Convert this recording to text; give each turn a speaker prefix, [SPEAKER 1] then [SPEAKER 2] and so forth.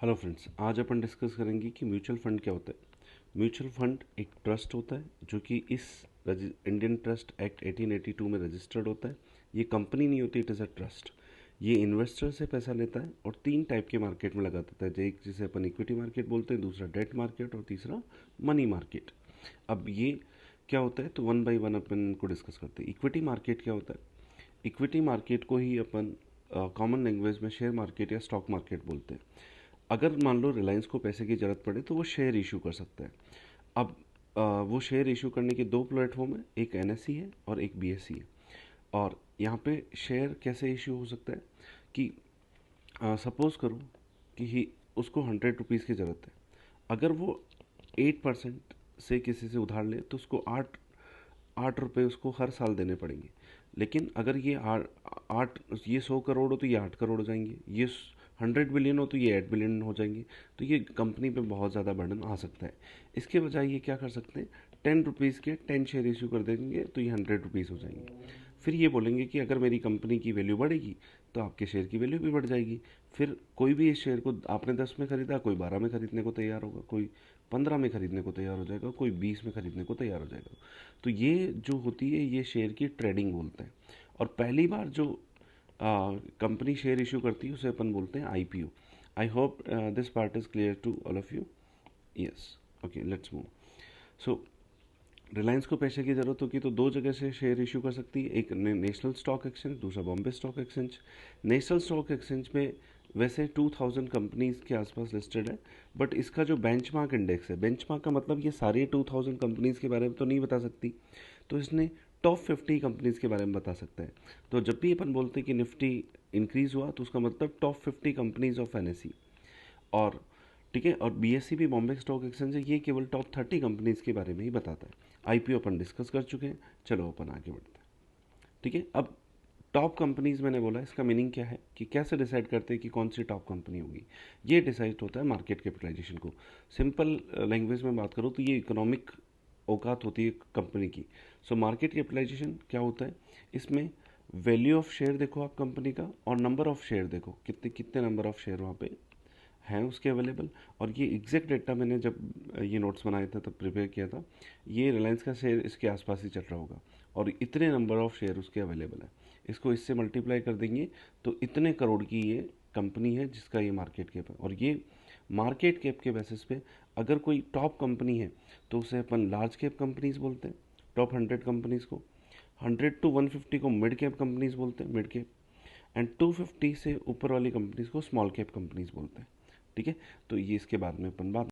[SPEAKER 1] Hello friends, आज अपन discuss करेंगे कि म्यूचुअल फंड क्या होता है। म्यूचुअल फंड एक ट्रस्ट होता है जो कि इस इंडियन ट्रस्ट एक्ट 1882 में रजिस्टर्ड होता है। ये कंपनी नहीं होती, इट इज़ अ ट्रस्ट। ये इन्वेस्टर से पैसा लेता है और तीन टाइप के मार्केट में लगा देता है। एक जिसे अपन इक्विटी मार्केट बोलते हैं, दूसरा डेट मार्केट और तीसरा मनी मार्केट। अब ये क्या होता है, तो वन बाय वन अपन इनको डिस्कस करते हैं। इक्विटी मार्केट क्या होता है? इक्विटी मार्केट को ही अपन कॉमन लैंग्वेज में शेयर मार्केट या स्टॉक मार्केट बोलते हैं। अगर मान लो रिलायंस को पैसे की ज़रूरत पड़े तो वो शेयर इशू कर सकता है। अब वो शेयर इशू करने के दो प्लेटफॉर्म है, एक एनएसई है और एक बीएसई है। और यहाँ पे शेयर कैसे इशू हो सकता है कि सपोज़ करो कि उसको 100 रुपीज़ की ज़रूरत है। अगर वो 8% से किसी से उधार ले तो उसको आठ आठ रुपये उसको हर साल देने पड़ेंगे। लेकिन अगर ये आठ ये 100 करोड़ हो तो ये 8 करोड़ हो जाएंगे, ये 100 बिलियन हो तो ये 8 बिलियन हो जाएंगे। तो ये कंपनी पे बहुत ज़्यादा बर्डन आ सकता है। इसके बजाय ये क्या कर सकते हैं, 10 रुपीज़ के 10 शेयर इशू कर देंगे तो ये 100 रुपीज़ हो जाएंगे। फिर ये बोलेंगे कि अगर मेरी कंपनी की वैल्यू बढ़ेगी तो आपके शेयर की वैल्यू भी बढ़ जाएगी। फिर कोई भी इस शेयर को आपने 10 में खरीदा, कोई 12 में खरीदने को तैयार होगा, कोई 15 में खरीदने को तैयार हो जाएगा, कोई 20 में खरीदने को तैयार हो जाएगा। तो ये जो होती है ये शेयर की ट्रेडिंग बोलते हैं। और पहली बार जो कंपनी शेयर इशू करती है उसे अपन बोलते हैं IPO. I hope this part is clear to all of you. Yes, okay, let's move. So Reliance को पैसे की ज़रूरत होगी तो दो जगह से शेयर इशू कर सकती है, एक नेशनल स्टॉक एक्सचेंज, दूसरा Bombay stock exchange. National stock exchange में वैसे 2000 कंपनीज के आसपास लिस्टेड है, बट इसका जो बेंचमार्क इंडेक्स है, बेंचमार्क का मतलब ये सारे 2000 कंपनीज के बारे में तो नहीं बता सकती, तो इसने टॉप 50 कंपनीज के बारे में बता सकता है। तो जब भी अपन बोलते हैं कि निफ्टी इंक्रीज हुआ तो उसका मतलब टॉप 50 कंपनीज ऑफ एनएसई। और ठीक है, और बीएससी भी बॉम्बे स्टॉक एक्सचेंज है, ये केवल टॉप 30 कंपनीज के बारे में ही बताता है। आईपीओ अपन डिस्कस कर चुके हैं, चलो अपन आगे बढ़ते हैं। ठीक है, अब टॉप कंपनीज मैंने बोला, इसका मीनिंग क्या है कि कैसे डिसाइड करते हैं कि कौन सी टॉप कंपनी होगी। ये डिसाइड होता है मार्केट कैपिटलाइजेशन को। सिंपल लैंग्वेज में बात करूँ तो ये इकोनॉमिक औकात होती है कंपनी की। सो मार्केट कैपिटलाइजेशन क्या होता है, इसमें वैल्यू ऑफ शेयर देखो आप कंपनी का, और नंबर ऑफ शेयर देखो, कितने कितने नंबर ऑफ शेयर वहाँ पे हैं उसके अवेलेबल। और ये एग्जैक्ट डेटा मैंने जब ये नोट्स बनाए थे तब प्रिपेयर किया था। ये रिलायंस का शेयर इसके आसपास ही चल रहा होगा और इतने नंबर ऑफ शेयर उसके अवेलेबल है। इसको इससे मल्टीप्लाई कर देंगे तो इतने करोड़ की ये कंपनी है जिसका ये मार्केट कैप है। और ये मार्केट कैप के बेसिस पे अगर कोई टॉप कंपनी है तो उसे अपन लार्ज कैप कंपनीज बोलते हैं, टॉप 100 कंपनीज को। 100 to 150 को मिड कैप कंपनीज बोलते हैं, मिड कैप। एंड 250 से ऊपर वाली कंपनीज को स्मॉल कैप कंपनीज बोलते हैं। ठीक है, तो ये इसके बाद में अपन बात